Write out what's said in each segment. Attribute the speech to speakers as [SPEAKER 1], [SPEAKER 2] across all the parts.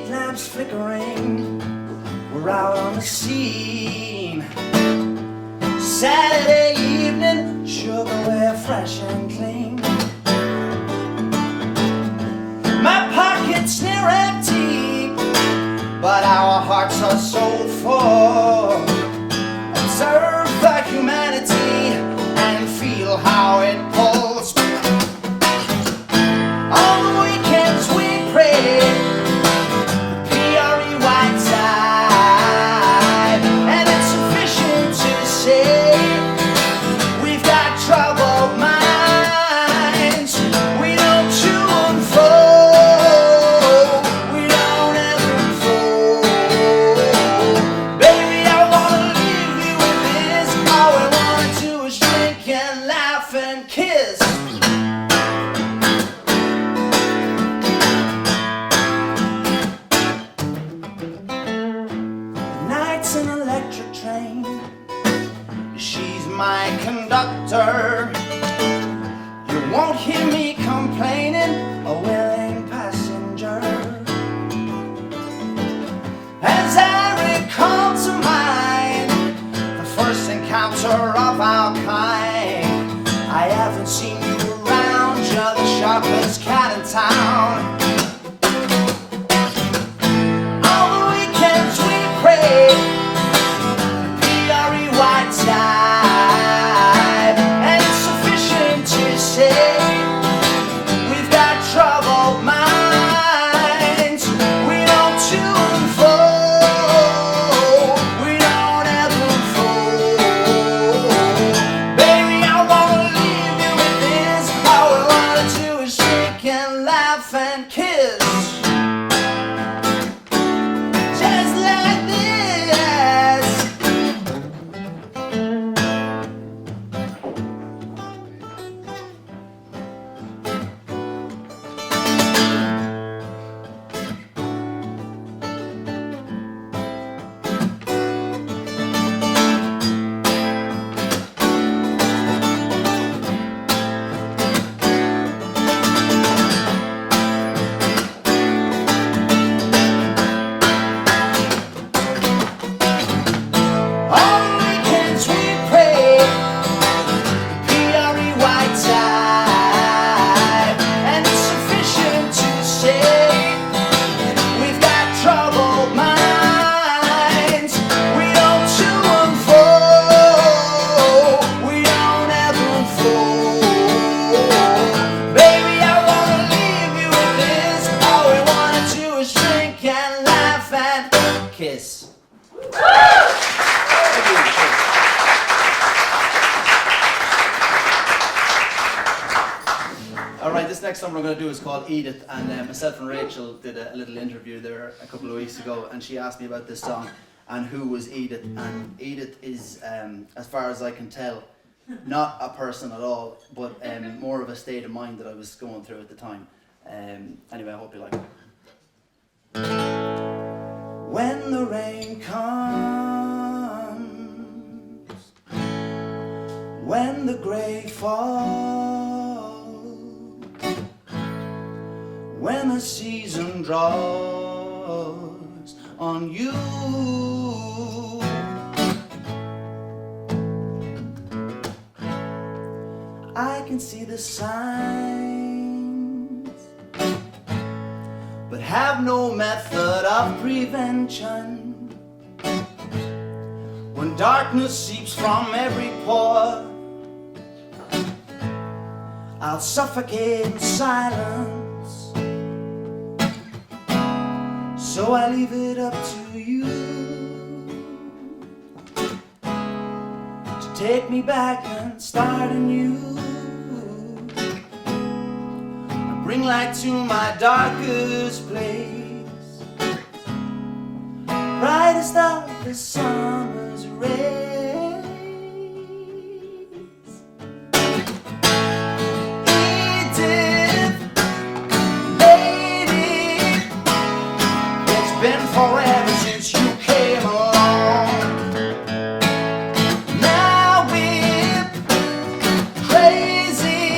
[SPEAKER 1] street lamps flickering, we're out on the scene. Saturday evening, sugarware fresh and clean. My pockets near empty, but our hearts are so full. Observe the humanity and feel how it pulls. On the weekends we pray, PRE white side, and it's sufficient to say we've got troubled minds. We don't chew and fold, we don't ever fold. Baby, I wanna leave you with this. All we wanna do is drink and laugh and kiss. Night's an electric train, she's my conductor. You won't hear me complaining, a willing passenger. As I recall to mind the first encounter of our kind, I haven't seen you around, you're the sharpest cat in town. On the weekends we pray, PRE white side, and it's sufficient to say we've got troubled minds. We don't chew and fold, we don't ever fold. Baby, I wanna leave you with this. All we wanna do is drink and laugh and kiss. Just like this. On weekends we pray, PRE white side, and it's sufficient to say we've got troubled minds. We don't chew and fold, we don't ever fold. Baby, I wanna leave you with this. All we wanna do is drink and laugh and kiss.
[SPEAKER 2] All right, this next number I'm going to do is called Edith, and myself and Rachel did a little interview there a couple of weeks ago, and she asked me about this song and who was Edith. And Edith is, as far as I can tell, not a person at all, but more of a state of mind that I was going through at the time. Anyway, I hope you like it.
[SPEAKER 1] When the rain comes, when the grey falls, when the season draws on you, I can see the signs, but have no method of prevention. When darkness seeps from every pore, I'll suffocate in silence. So I leave it up to you to take me back and start anew. Bring light to my darkest place, brightest of the summer's rays. Edith, lady, it's been forever since you came along. Now we're crazy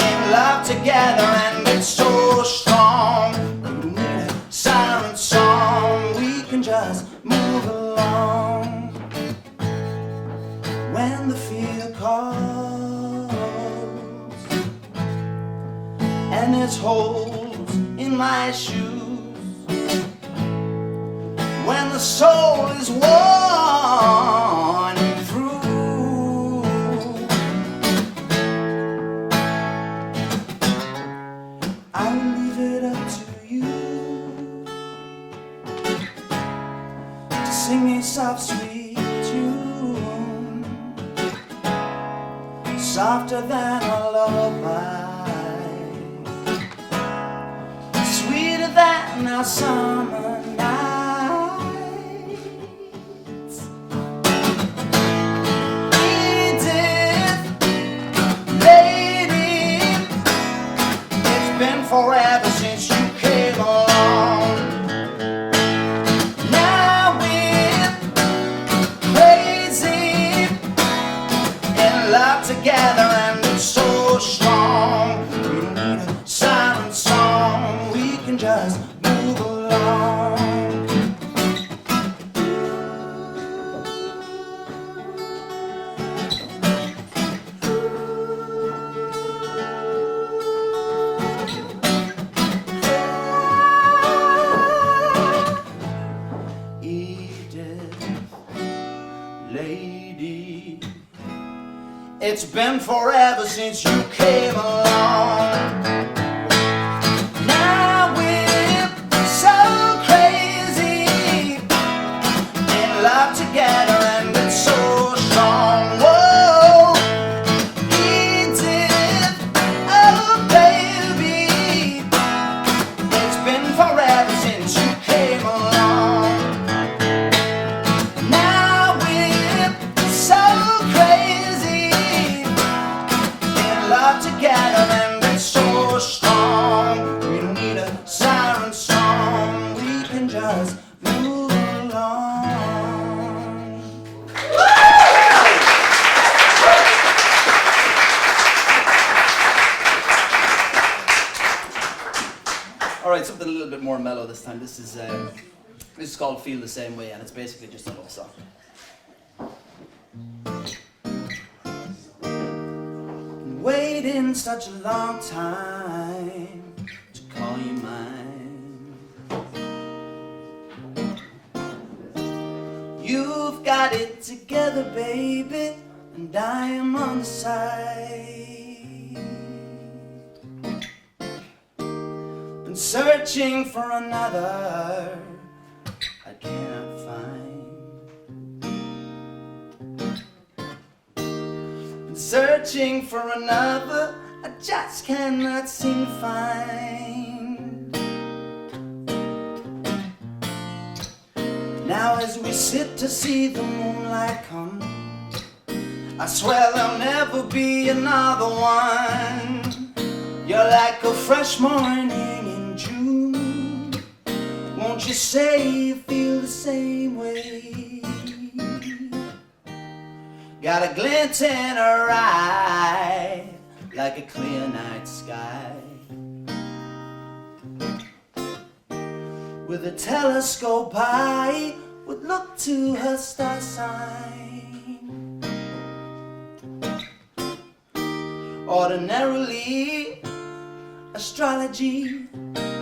[SPEAKER 1] in love together, and it's so strong.
[SPEAKER 2] and there's holes in my shoes. When the soul is worn through, I will leave it up to you to sing a soft, sweet tune, softer than a lullaby, sweeter than a summer night. Forever since you came along. Now we're crazy in love together, and it's so strong. We don't need a silent song, we can just move along. Lady, it's been forever since you came along. Now we're so crazy in love together, and it's so strong. Whoa, Edith, oh baby, it's been forever since you came along. Together, and it's so strong. We don't need a siren song, we can just move along. Alright, something a little bit more mellow this time. This is called Feel the Same Way, and it's basically just a love song. Waiting such a long time to call you mine. You've got it together, baby, and I am on the side. Been searching for another I cannot find. Searching for another I just cannot seem to find. Now as we sit to see the moonlight come, I swear there'll never be another one. You're like a fresh morning in June. Won't you say you feel the same way? Got a glint in her eye, like a clear night sky. With a telescope I would look to her star sign. Ordinarily, astrology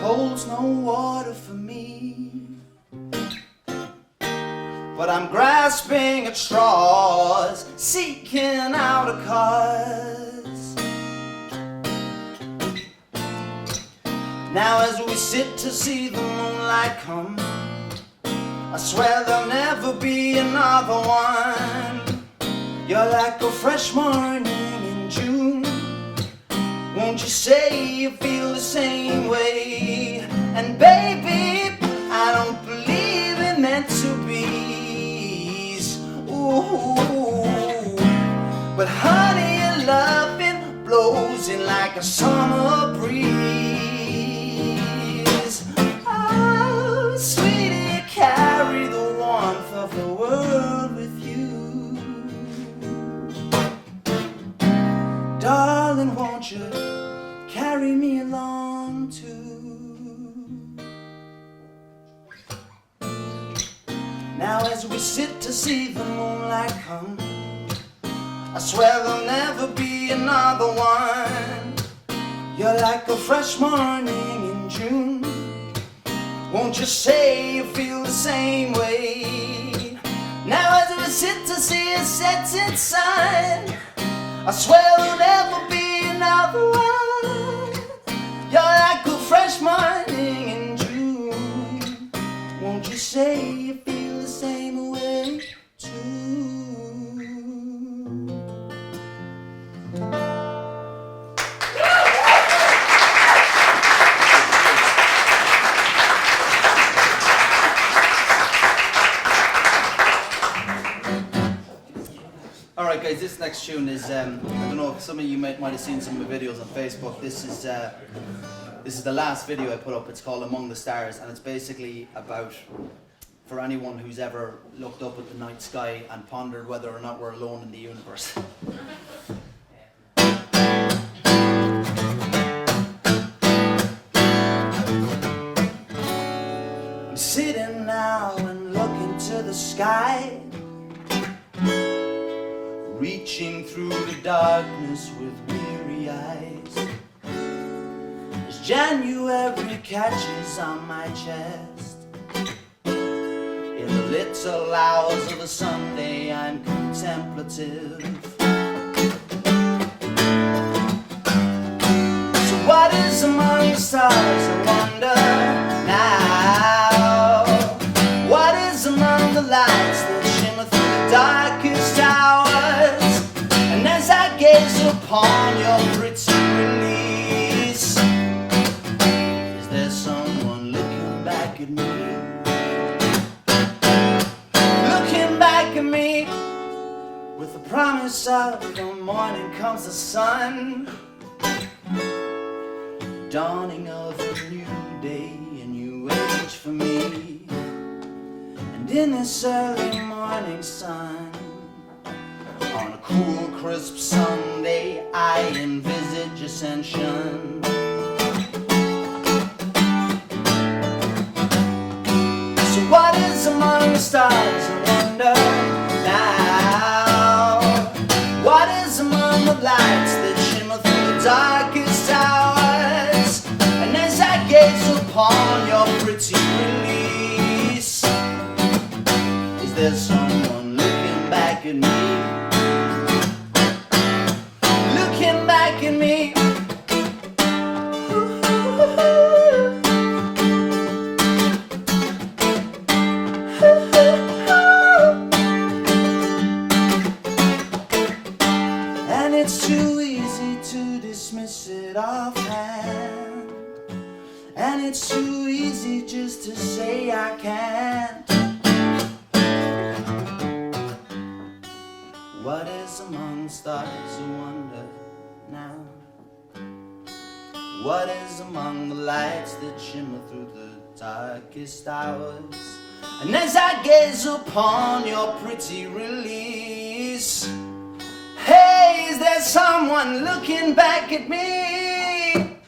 [SPEAKER 2] holds no water for me. But I'm grasping at straws, seeking out a cause. Now as we sit to see the moonlight come, I swear there'll never be another one. You're like a fresh morning in June. Won't you say you feel the same way? And baby, I don't believe in meant to be. But honey, your loving blows in like a summer breeze. Oh, sweetie, carry the warmth of the world with you. Darling, won't you carry me along too? Now as we sit to see the moonlight come, I swear there'll never be another one. You're
[SPEAKER 1] You're like a fresh morning in June. Won't you say you feel the same way? Now as we sit to see a setting sun, I swear there'll never be another one. You're like a fresh morning in June. Won't you say you feel the same way too?
[SPEAKER 2] Alright guys, this next tune is, I don't know if some of you might have seen some of the videos on Facebook. This is the last video I put up. It's called Among the Stars, and it's basically about, for anyone who's ever looked up at the night sky and pondered whether or not we're alone in the universe.
[SPEAKER 1] I'm sitting now and looking to the sky, reaching through the darkness with weary eyes, as January catches on my chest. In the little hours of a Sunday I'm contemplative. So what is among the stars, I wonder now? What is among the lights that shimmer through the darkest hours? And as I gaze upon your pretty release, is there someone looking back at me? Looking back at me with the promise of the morning comes the sun, dawning of a new day, a new age for me. And in this early morning sun, on a cool, crisp Sunday, I envisage ascension. So what is among the stars, I wonder now? What is among the lights that shimmer through the darkest hours? And as I gaze upon your pretty release, is there someone looking back at me? Looking back at me. And it's too easy to dismiss it offhand, and it's too easy just to say I can't. What is among the stars, I wonder now? What is among the lights that shimmer through the darkest hours? And as I gaze upon your pretty release, hey, is there someone looking back at me?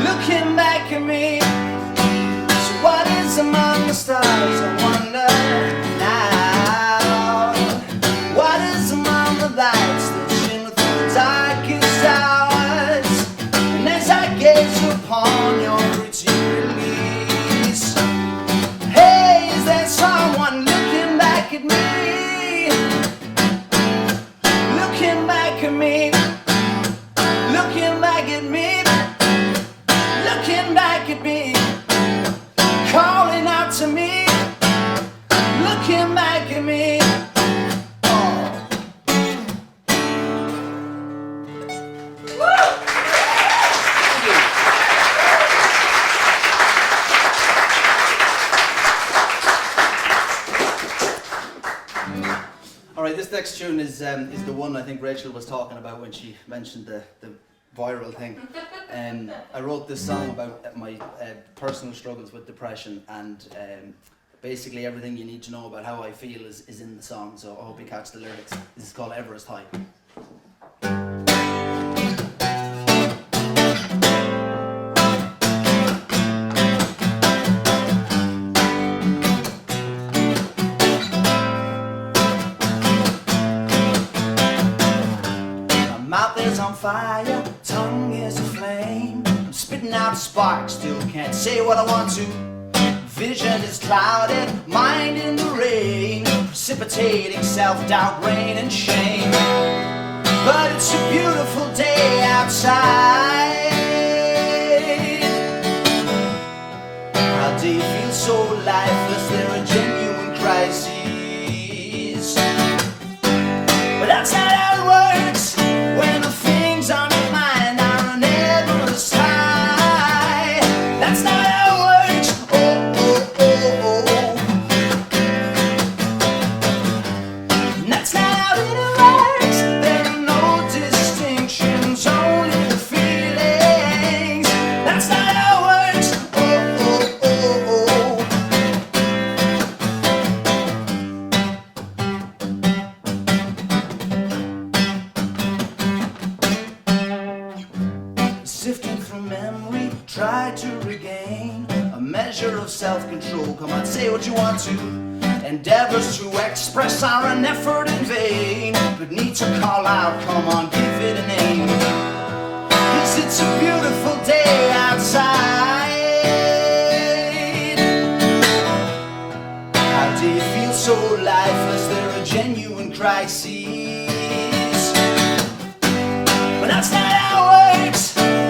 [SPEAKER 1] Looking back at me. So what is among the stars, I wonder now? What is among the lights that shimmer through the darkest hours? And as I gaze upon your pretty release, hey, is there someone looking back at me? Looking back at me. Looking back at me. Looking back at me. Calling out to me. Looking back at me.
[SPEAKER 2] Alright, this next tune is the one I think Rachel was talking about when she mentioned the viral thing. I wrote this song about my personal struggles with depression, and basically everything you need to know about how I feel is in the song, so I hope you catch the lyrics. This is called Everest High. mouth is on fire, tongue is a flame. I'm spitting out sparks, still can't say what I want to. Vision is clouded, mind in the rain, precipitating self-doubt, rain and shame. But it's a beautiful day outside. How do you feel so lifeless? There are genuine crises. But that's not how it works when the things on your mind are an Everest high. That's not how it works. Oh, oh, oh, oh. And that's not how it works. There are no distinctions, only the feelings. That's not how it works. Oh, oh, oh, oh. Sifting through memory, try to regain a measure of self-control. Come on, say what you want to. Endeavors to express are an effort in vain, but need to call out, come on, give it a name. 'Cause it's a beautiful day outside. How do you feel so lifeless? There are genuine crises. But that's not how it works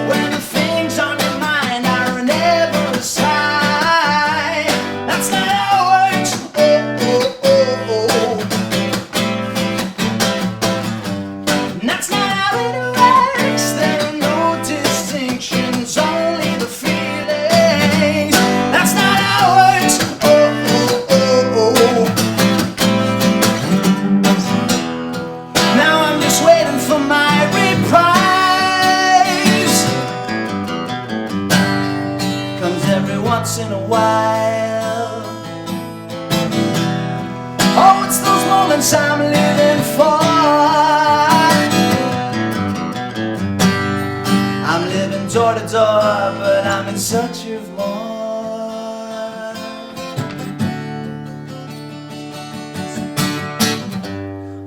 [SPEAKER 2] when the things on your mind are an Everest high. That's not how it works. Oh, oh, oh, oh. And that's not how it works. There are no distinctions, only the feelings. That's not how it works. Oh, oh, oh, oh. Now I'm just waiting for my reprise. Comes every once in a while. Oh, it's those moments I'm living for. I'm living door to door, but I'm in search of more.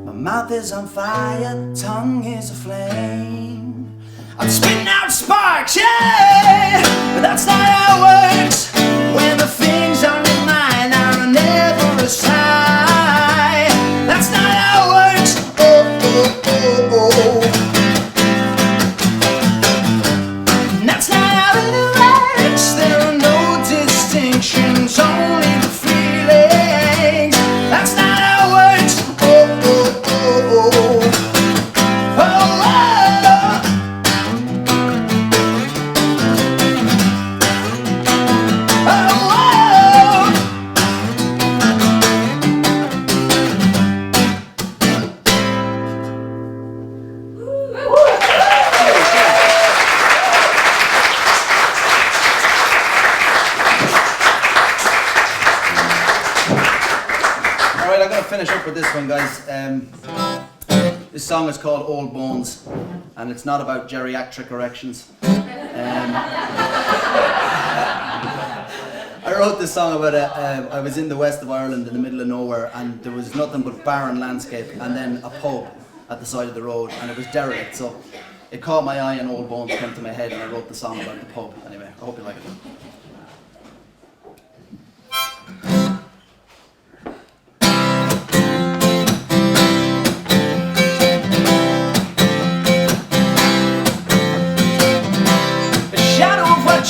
[SPEAKER 2] My mouth is on fire, tongue is a flame. I'm spitting out sparks, yeah! But that's not how it works when the things on your mind are an Everest high. That's not how it works. Oh, oh, oh, oh. And that's not how it works. There are no distinctions, only the feelings. That's not how it works. Oh, oh, oh, oh. Oh, oh. Alright, I'm going to finish up with this one, guys. This song is called Old Bones, and it's not about geriatric erections. I wrote this song about I was in the west of Ireland in the middle of nowhere, and there was nothing but barren landscape and then a pub at the side of the road, and it was derelict, so it caught my eye and Old Bones came to my head, and I wrote the song about the pub. Anyway, I hope you like it.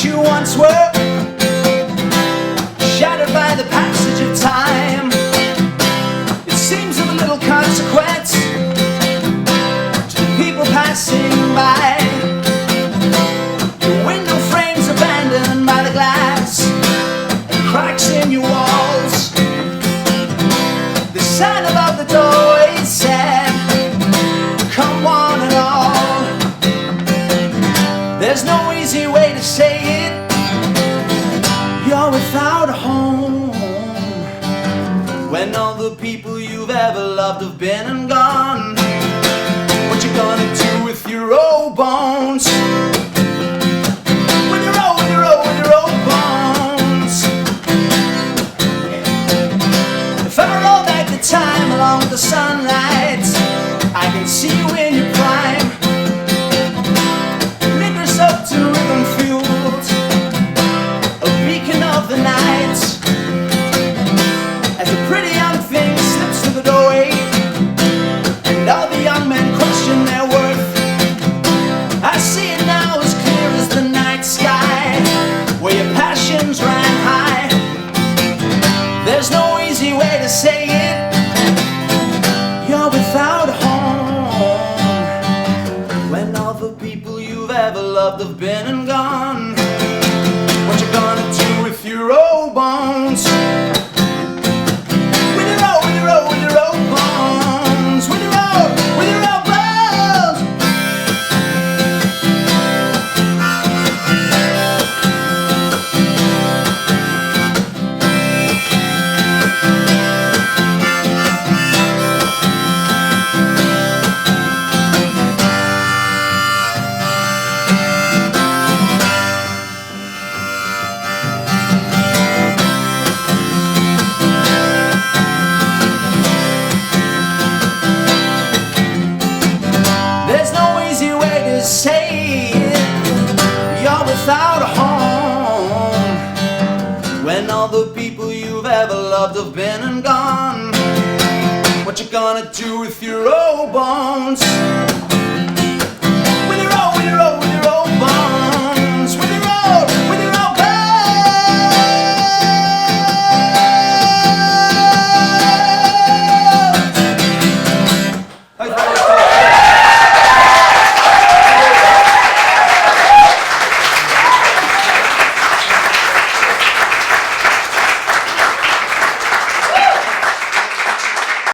[SPEAKER 2] You once were shattered by the passage of time. It seems of a little consequence to the people passing by. Your window frames abandoned by the glass and cracks in your walls. The sign above the doorway said, "Come one and all." There's no easy way to say it. You're without a home when all the people you've ever loved have been and gone. What you gonna do with your old bones? With your old bones. If I roll back the time along with the sunlight, I can see you in your prime. the people you've ever loved have been and gone, what you gonna do with your old bones? With your old bones, with your old bones. There's no easy way to say it. You're without a home when all the people you've ever loved have been and gone. What you gonna do with your old bones?